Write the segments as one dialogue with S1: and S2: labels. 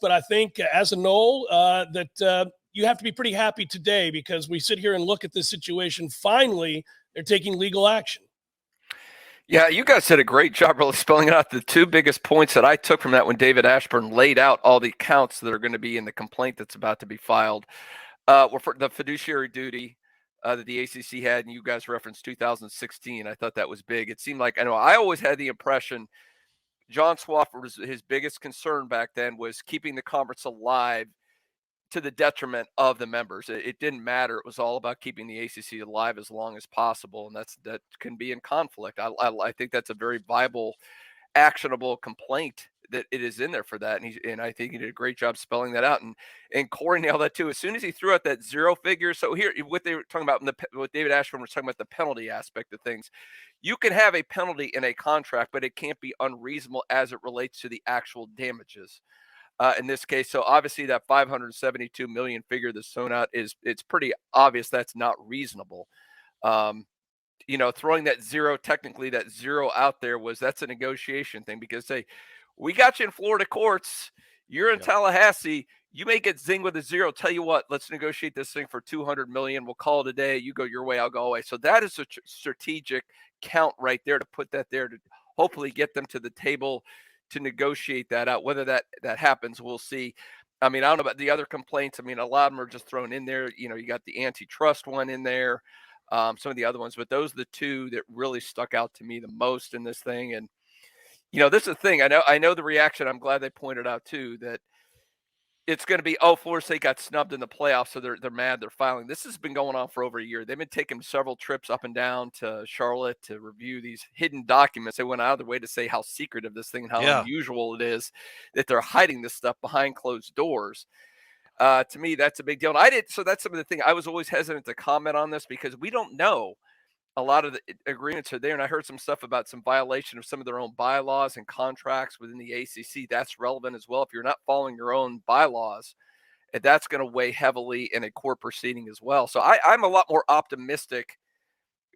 S1: but I think as a Nole, that you have to be pretty happy today because we sit here and look at this situation. Finally, they're taking legal action.
S2: Yeah, you guys did a great job really spelling out the two biggest points that I took from that when David Ashburn laid out all the counts that are going to be in the complaint that's about to be filed. Were for the fiduciary duty that the ACC had, and you guys referenced 2016. I thought that was big. It seemed like, I always had the impression John Swofford was his biggest concern back then was keeping the conference alive to the detriment of the members. It didn't matter. It was all about keeping the ACC alive as long as possible, and that can be in conflict. I think that's a very viable, actionable complaint that it is in there for that, and I think he did a great job spelling that out. And Corey nailed that too. As soon as he threw out that zero figure, so here what they were talking about, what David Ashburn was talking about, the penalty aspect of things. You can have a penalty in a contract, but it can't be unreasonable as it relates to the actual damages. In this case, so obviously that 572 million figure that's thrown out it's pretty obvious that's not reasonable. Throwing that zero out there that's a negotiation thing because we got you in Florida courts. You're in Tallahassee. You may get zinged with a zero. Tell you what, let's negotiate this thing for 200 million. We'll call it a day. You go your way, I'll go away. So that is a strategic count right there to put that there to hopefully get them to the table to negotiate that out. Whether that happens, we'll see. I don't know about the other complaints. A lot of them are just thrown in there. You got the antitrust one in there, some of the other ones, but those are the two that really stuck out to me the most in this thing. And, this is the thing. I know the reaction. I'm glad they pointed out too, that it's going to be, Florida State got snubbed in the playoffs, so they're mad, they're filing. This has been going on for over a year. They've been taking several trips up and down to Charlotte to review these hidden documents. They went out of their way to say how secretive this thing and how unusual it is that they're hiding this stuff behind closed doors. To me, that's a big deal. So that's some of the thing. I was always hesitant to comment on this because we don't know. A lot of the agreements are there, and I heard some stuff about some violation of some of their own bylaws and contracts within the ACC. That's relevant as well. If you're not following your own bylaws, that's going to weigh heavily in a court proceeding as well. So I'm a lot more optimistic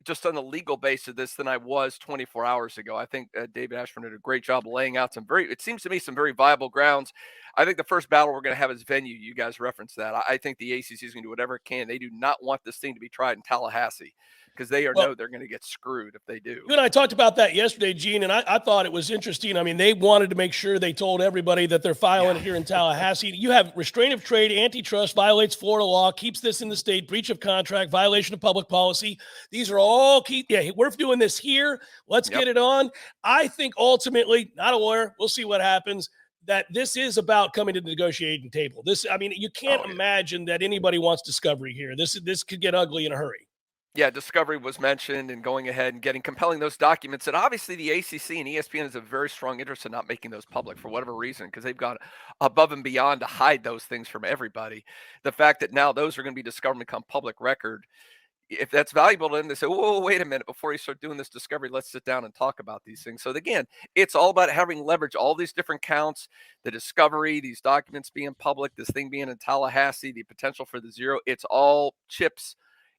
S2: just on the legal base of this than I was 24 hours ago. I think David Ashburn did a great job laying out it seems to me, some very viable grounds. I think the first battle we're going to have is venue. You guys referenced that. I think the ACC is going to do whatever it can. They do not want this thing to be tried in Tallahassee because they know they're going to get screwed if they do.
S1: You and I talked about that yesterday, Gene, and I thought it was interesting. They wanted to make sure they told everybody that they're filing here in Tallahassee. You have restraint of trade, antitrust, violates Florida law, keeps this in the state, breach of contract, violation of public policy. These are all key. Yeah, we're doing this here. Let's get it on. I think ultimately, not a lawyer, we'll see what happens, that this is about coming to the negotiating table. You can't imagine that anybody wants discovery here. This could get ugly in a hurry.
S2: Yeah, discovery was mentioned and going ahead and compelling those documents. And obviously the ACC and ESPN has a very strong interest in not making those public for whatever reason, because they've gone above and beyond to hide those things from everybody. The fact that now those are going to be discovered and become public record, if that's valuable to them, they say, whoa, wait a minute, before you start doing this discovery, let's sit down and talk about these things. So again, it's all about having leverage, all these different counts, the discovery, these documents being public, this thing being in Tallahassee, the potential for the zero. It's all chips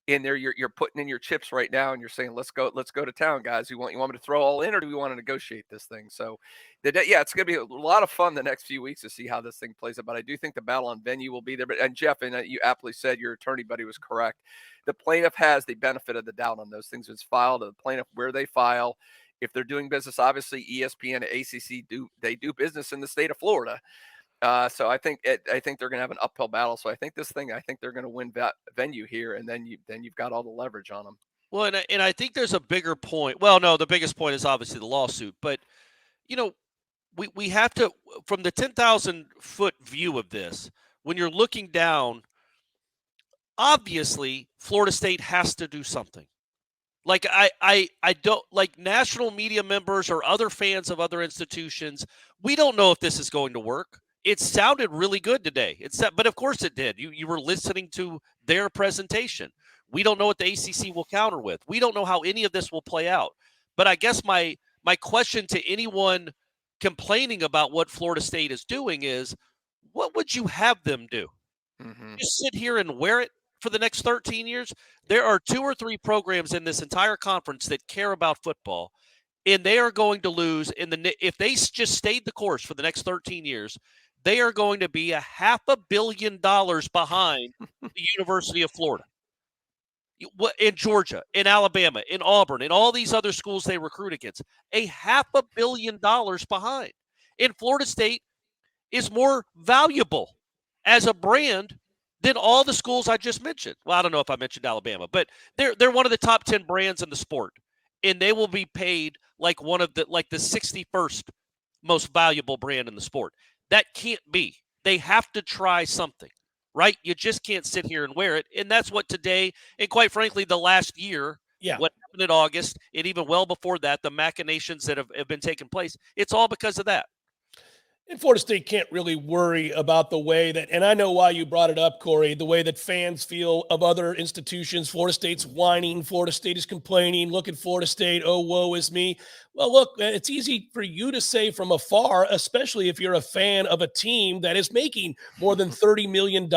S2: in there. You're putting in your chips right now, and you're saying, let's go to town, guys. You want me to throw all in, or do we want to negotiate this thing? So it's going to be a lot of fun the next few weeks to see how this thing plays out. But I do think the battle on venue will be there. And Jeff, and you aptly said, your attorney buddy was correct. The plaintiff has the benefit of the doubt on those things. It's filed to the plaintiff where they file. If they're doing business, obviously ESPN and ACC do business in the state of Florida. So I think they're going to have an uphill battle. So I think they're going to win venue here, and then you've got all the leverage on them.
S3: Well, and I think there's a bigger point. Well, no, the biggest point is obviously the lawsuit, but we have to, from the 10,000 foot view of this, when you're looking down, obviously Florida State has to do something. Like I don't, like national media members or other fans of other institutions, we don't know if this is going to work. It sounded really good today. But of course it did. You were listening to their presentation. We don't know what the ACC will counter with. We don't know how any of this will play out. But I guess my question to anyone complaining about what Florida State is doing is, what would you have them do? Mm-hmm. Just sit here and wear it for the next 13 years? There are 2 or 3 programs in this entire conference that care about football, and they are going to lose. If they just stayed the course for the next 13 years, they are going to be $500 million behind the University of Florida, in Georgia, in Alabama, in Auburn, in all these other schools they recruit against. $500 million behind. And Florida State is more valuable as a brand than all the schools I just mentioned. Well, I don't know if I mentioned Alabama, but they're one of the top 10 brands in the sport, and they will be paid like the 61st most valuable brand in the sport. That can't be. They have to try something, right? You just can't sit here and wear it, and that's what today, and quite frankly, the last year, what happened in August, and even well before that, the machinations that have been taking place, it's all because of that.
S1: And Florida State can't really worry about the way that, and I know why you brought it up, Corey, the way that fans feel of other institutions. Florida State's whining, Florida State is complaining, look at Florida State, oh, woe is me. Well, look, it's easy for you to say from afar, especially if you're a fan of a team that is making more than $30 million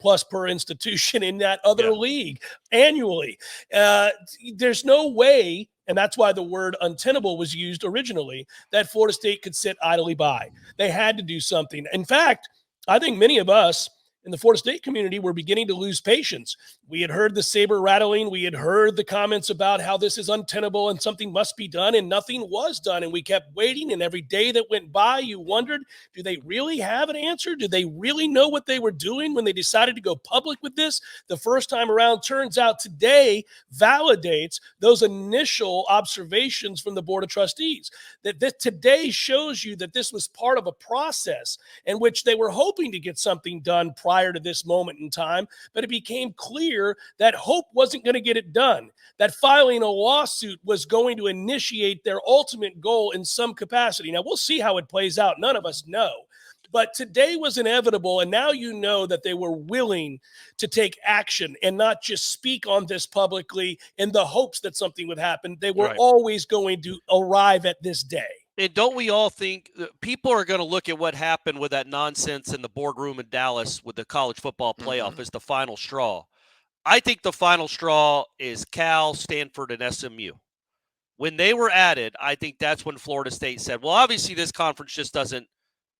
S1: plus per institution in that other league annually. There's no way, and that's why the word untenable was used originally, that Florida State could sit idly by. They had to do something. In fact, I think many of us in the Florida State community were beginning to lose patience. We had heard the saber rattling. We had heard the comments about how this is untenable and something must be done, and nothing was done. And we kept waiting, and every day that went by, you wondered, do they really have an answer? Do they really know what they were doing when they decided to go public with this the first time around? Turns out today validates those initial observations from the Board of Trustees. That today shows you that this was part of a process in which they were hoping to get something done prior to this moment in time, but it became clear that hope wasn't going to get it done, that filing a lawsuit was going to initiate their ultimate goal in some capacity. Now, we'll see how it plays out. None of us know. But today was inevitable, and now you know that they were willing to take action and not just speak on this publicly in the hopes that something would happen. They were always going to arrive at this day.
S3: And don't we all think people are going to look at what happened with that nonsense in the boardroom in Dallas with the college football playoff as the final straw? I think the final straw is Cal, Stanford, and SMU. When they were added, I think that's when Florida State said, well, obviously this conference just doesn't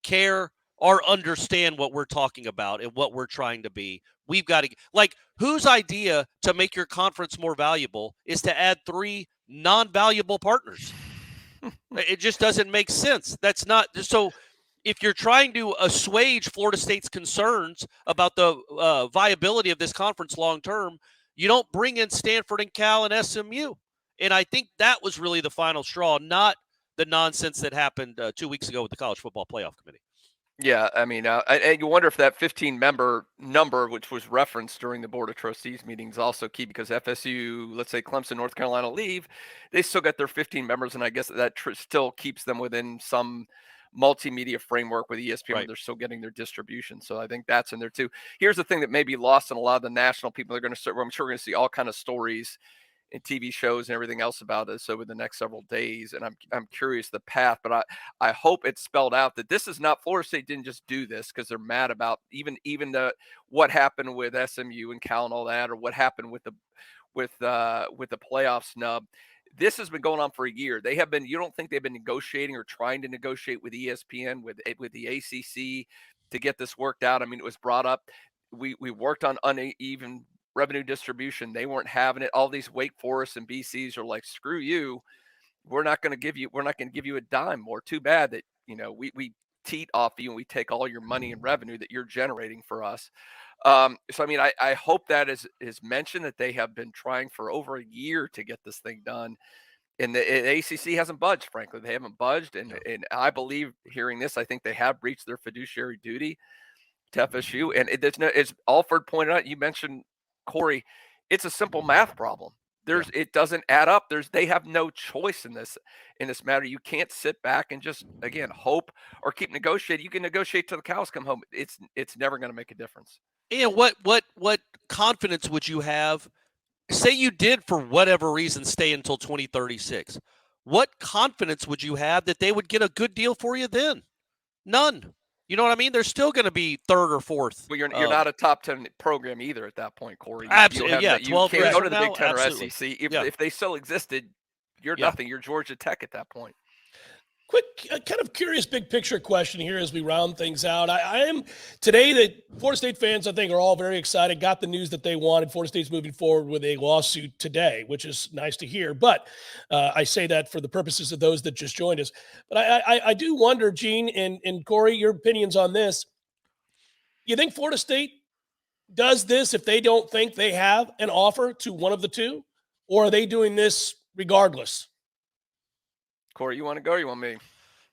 S3: care or understand what we're talking about and what we're trying to be. We've got to, like, whose idea to make your conference more valuable is to add 3 non-valuable partners? It just doesn't make sense. That's not so. If you're trying to assuage Florida State's concerns about the viability of this conference long term, you don't bring in Stanford and Cal and SMU. And I think that was really the final straw, not the nonsense that happened 2 weeks ago with the College Football Playoff Committee.
S2: Yeah, I mean, and you wonder if that 15-member number, which was referenced during the Board of Trustees meetings, also key because FSU, let's say Clemson, North Carolina leave, they still got their 15 members, and I guess that still keeps them within some multimedia framework with ESPN. Where they're still getting their distribution, so I think that's in there too. Here's the thing that may be lost in a lot of the national people. They're going to start. I'm sure we're going to see all kind of stories and TV shows and everything else about this over the next several days. And I'm curious the path, but I hope it's spelled out that this is not, Florida State didn't just do this because they're mad about even what happened with SMU and Cal and all that, or what happened with the playoff snub. This has been going on for a year. They have been, you don't think they've been negotiating or trying to negotiate with ESPN, with the ACC to get this worked out? I mean, it was brought up. We worked on uneven revenue distribution. They weren't having it. All these Wake Forest and BCs are like, screw you. We're not going to give you a dime more. Too bad that, we teat off you and we take all your money and revenue that you're generating for us. So, I mean, I hope that is mentioned, that they have been trying for over a year to get this thing done. And the ACC hasn't budged, frankly. They haven't budged. And I believe, hearing this, I think they have breached their fiduciary duty to FSU. And it's Alford pointed out, you mentioned, Corey, it's a simple math problem. It doesn't add up. They have no choice in this matter. You can't sit back and just, again, hope or keep negotiating. You can negotiate till the cows come home. It's never going to make a difference.
S3: Yeah, what confidence would you have? Say you did, for whatever reason, stay until 2036. What confidence would you have that they would get a good deal for you then? None. You know what I mean? They're still going to be 3rd or 4th.
S2: Well, you're not a top 10 program either at that point, Corey.
S3: Absolutely, yeah.
S2: You can't go to the Big Ten or
S3: absolutely.
S2: SEC. If they still existed, you're nothing. You're Georgia Tech at that point.
S1: Quick, kind of curious big picture question here as we round things out. I am today that Florida State fans, I think, are all very excited, got the news that they wanted. Florida State's moving forward with a lawsuit today, which is nice to hear. But I say that for the purposes of those that just joined us. But I do wonder, Gene and Corey, your opinions on this. You think Florida State does this if they don't think they have an offer to one of the two? Or are they doing this regardless?
S2: Corey, you want to go or you want me?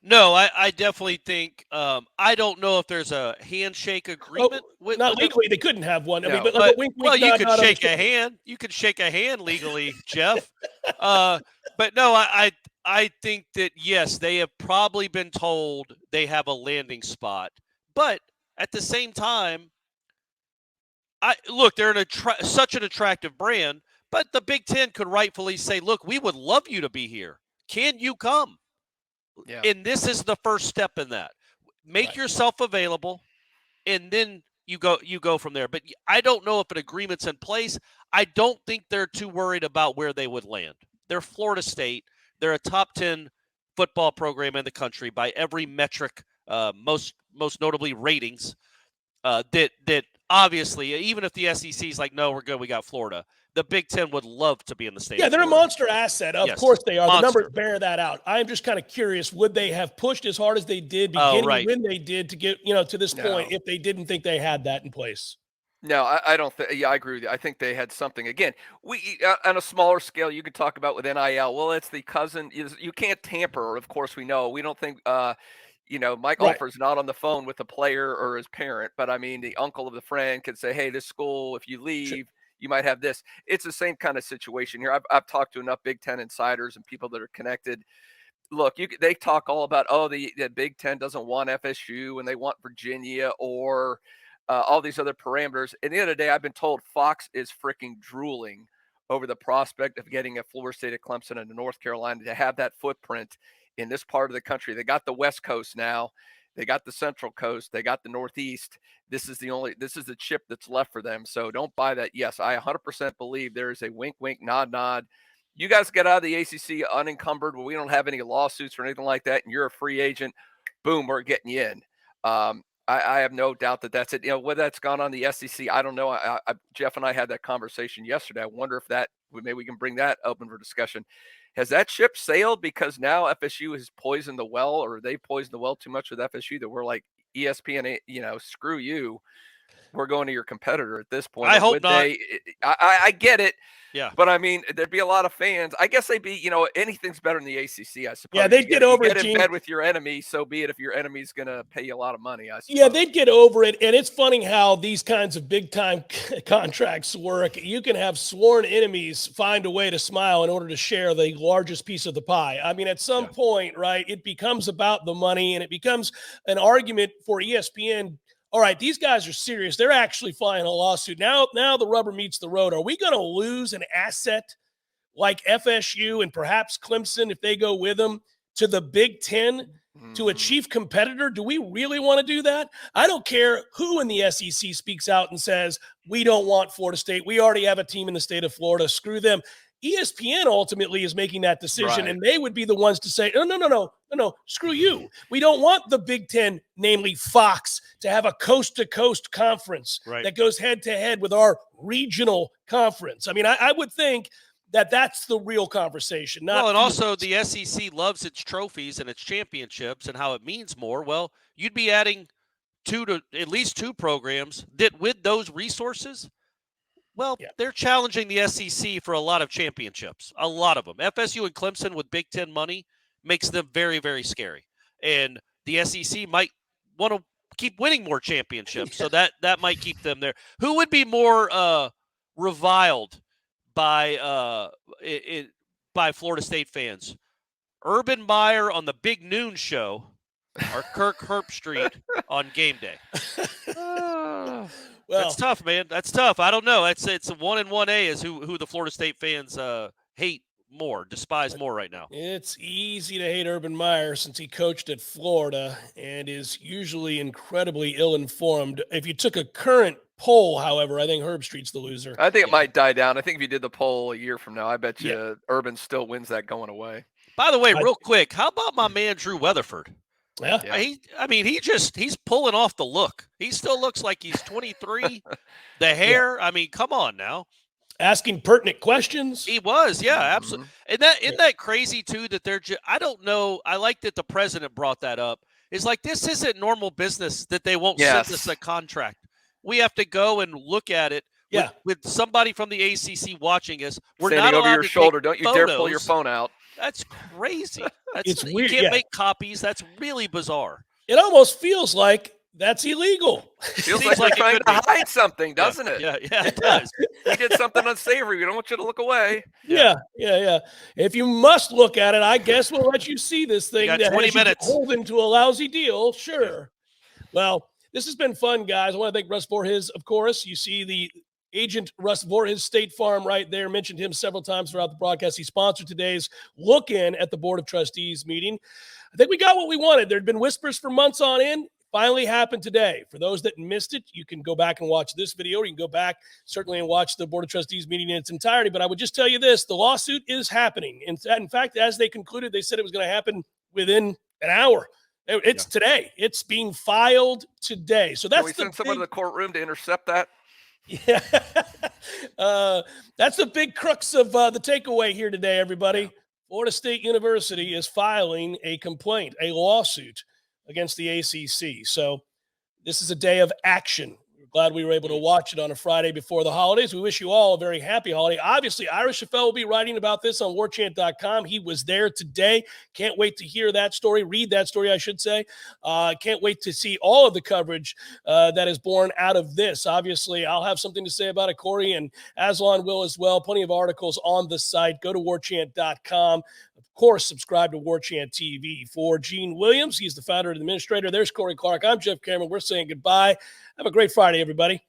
S3: No, I definitely think I don't know if there's a handshake agreement.
S1: Not legally, they couldn't have one. I mean,
S3: No,
S1: but like a wink,
S3: well, you
S1: nod,
S3: could
S1: nod,
S3: shake a
S1: understood.
S3: hand. You could shake a hand legally, Jeff. But no, I think that yes, they have probably been told they have a landing spot. But at the same time, look, they're such an attractive brand. But the Big Ten could rightfully say, "Look, we would love you to be here. Can you come?"
S2: Yeah.
S3: And this is the first step in that. Make
S1: Right.
S3: yourself available, and then you go from there. But I don't know if an agreement's in place. I don't think they're too worried about where they would land. They're Florida State. They're a top 10 football program in the country by every metric, most notably ratings. That obviously, even if the SEC is like, no, we're good, we got Florida. The Big Ten would love to be in the state.
S1: Yeah,
S3: of
S1: they're a
S3: Florida.
S1: monster asset. Of
S3: Yes,
S1: course they are.
S3: monster.
S1: The numbers bear that out. I'm just kind of curious, would they have pushed as hard as they did beginning
S3: right.
S1: when they did to get, to this point if they didn't think they had that in place?
S2: No, I don't think. Yeah, I agree with you. I think they had something. Again, we on a smaller scale, you could talk about with NIL. Well, it's the cousin. You can't tamper. Of course, we know. We don't think. Mike
S1: Right.
S2: Olfer's not on the phone with the player or his parent, but I mean, the uncle of the friend could say, "Hey, this school, if you leave, you might have this." It's the same kind of situation here. I've talked to enough Big Ten insiders and people that are connected. Look, they talk all about, the Big Ten doesn't want FSU and they want Virginia or all these other parameters. At the end of the day, I've been told Fox is freaking drooling over the prospect of getting a Florida State, a Clemson, and a North Carolina to have that footprint in this part of the country. They got the West Coast now. They got the Central Coast. They got the Northeast. This is the chip that's left for them. So don't buy that. Yes, I 100% believe there is a wink, wink, nod, nod. You guys get out of the ACC unencumbered where we don't have any lawsuits or anything like that, and you're a free agent. Boom, we're getting you in. I have no doubt that that's it. Whether that's gone on the SEC, I don't know. Jeff and I had that conversation yesterday. I wonder if maybe we can bring that open for discussion. Has that ship sailed because now FSU has poisoned the well, or they poisoned the well too much with FSU that we're like ESPN, screw you. We're going to your competitor at this point.
S3: I hope not.
S2: I get it.
S3: Yeah.
S2: But I mean, there'd be a lot of fans. I guess they'd be, anything's better than the ACC, I suppose.
S1: Yeah, they'd get over it,
S2: in
S1: Gene.
S2: bed with your enemy, so be it if your enemy's going to pay you a lot of money, I suppose.
S1: Yeah, they'd get over it. And it's funny how these kinds of big time contracts work. You can have sworn enemies find a way to smile in order to share the largest piece of the pie. I mean, at some point, right, it becomes about the money and it becomes an argument for ESPN. All right, these guys are serious. They're actually filing a lawsuit. Now the rubber meets the road. Are we going to lose an asset like FSU and perhaps Clemson if they go with them to the Big Ten to a chief competitor? Do we really want to do that? I don't care who in the SEC speaks out and says, we don't want Florida State. We already have a team in the state of Florida. Screw them. ESPN ultimately is making that decision, and they would be the ones to say, no, screw you. We don't want the Big Ten, namely Fox, to have a coast-to-coast conference that goes head-to-head with our regional conference. I mean, I would think that's the real conversation.
S3: And also the SEC loves its trophies and its championships and how it means more. Well, you'd be adding at least two programs that with those resources, they're challenging the SEC for a lot of championships, a lot of them. FSU and Clemson with Big Ten money makes them very, very scary. And the SEC might want to keep winning more championships, so that might keep them there. Who would be more reviled by Florida State fans? Urban Meyer on the Big Noon Show or Kirk Herbstreit on game day? That's tough, man. That's tough. I don't know. It's a 1 and 1A is who the Florida State fans hate more, despise more right now.
S1: It's easy to hate Urban Meyer since he coached at Florida and is usually incredibly ill-informed. If you took a current poll, however, I think Herbstreit's the loser.
S2: I think it might die down. I think if you did the poll a year from now, I bet you Urban still wins that going away.
S3: By the way, real quick, how about my man Drew Weatherford?
S1: Yeah.
S3: He's pulling off the look. He still looks like he's 23. The hair, I mean, come on now.
S1: Asking pertinent questions.
S3: He was, yeah, absolutely. And isn't that crazy too that they're I don't know. I like that the president brought that up. It's like this isn't normal business that they won't send us a contract. We have to go and look at it.
S1: Yeah.
S3: With somebody from the ACC watching us. We're
S2: standing
S3: not
S2: over your
S3: to
S2: shoulder.
S3: take
S2: Don't you
S3: photos.
S2: dare pull your phone out.
S3: That's crazy.
S1: It's weird.
S3: You can't make copies. That's really bizarre.
S1: It almost feels like that's illegal.
S2: Feels like they're trying to hide something, doesn't it?
S3: Yeah, it does.
S2: We did something unsavory. We don't want you to look away.
S1: Yeah. If you must look at it, I guess we'll let you see this thing.
S3: You got 20 minutes.
S1: Holding to a lousy deal, sure. Yeah. Well, this has been fun, guys. I want to thank Russ Voorhis, of course. You see the agent Russ Voorhis, State Farm, right there. Mentioned him several times throughout the broadcast. He sponsored today's look-in at the Board of Trustees meeting. I think we got what we wanted. There had been whispers for months on end. Finally happened today. For those that missed it, you can go back and watch this video, or you can go back certainly and watch the Board of Trustees meeting in its entirety. But I would just tell you this, the lawsuit is happening. In fact, as they concluded, they said it was going to happen within an hour. It's today. It's being filed today. So that's
S2: Can we send someone to the courtroom to intercept that?
S1: Yeah. That's the big crux of the takeaway here today, everybody. Yeah. Florida State University is filing a complaint, a lawsuit against the ACC. So this is a day of action. We're glad we were able to watch it on a Friday before the holidays. We wish you all a very happy holiday. Obviously, Ira Shafel will be writing about this on warchant.com. He was there today. Can't wait to hear that story, read that story, I should say. Can't wait to see all of the coverage that is born out of this. Obviously, I'll have something to say about it, Corey, and Aslan will as well. Plenty of articles on the site. Go to warchant.com. Of course, subscribe to Warchant TV. For Gene Williams, he's the founder and administrator. There's Corey Clark. I'm Jeff Cameron. We're saying goodbye. Have a great Friday, everybody.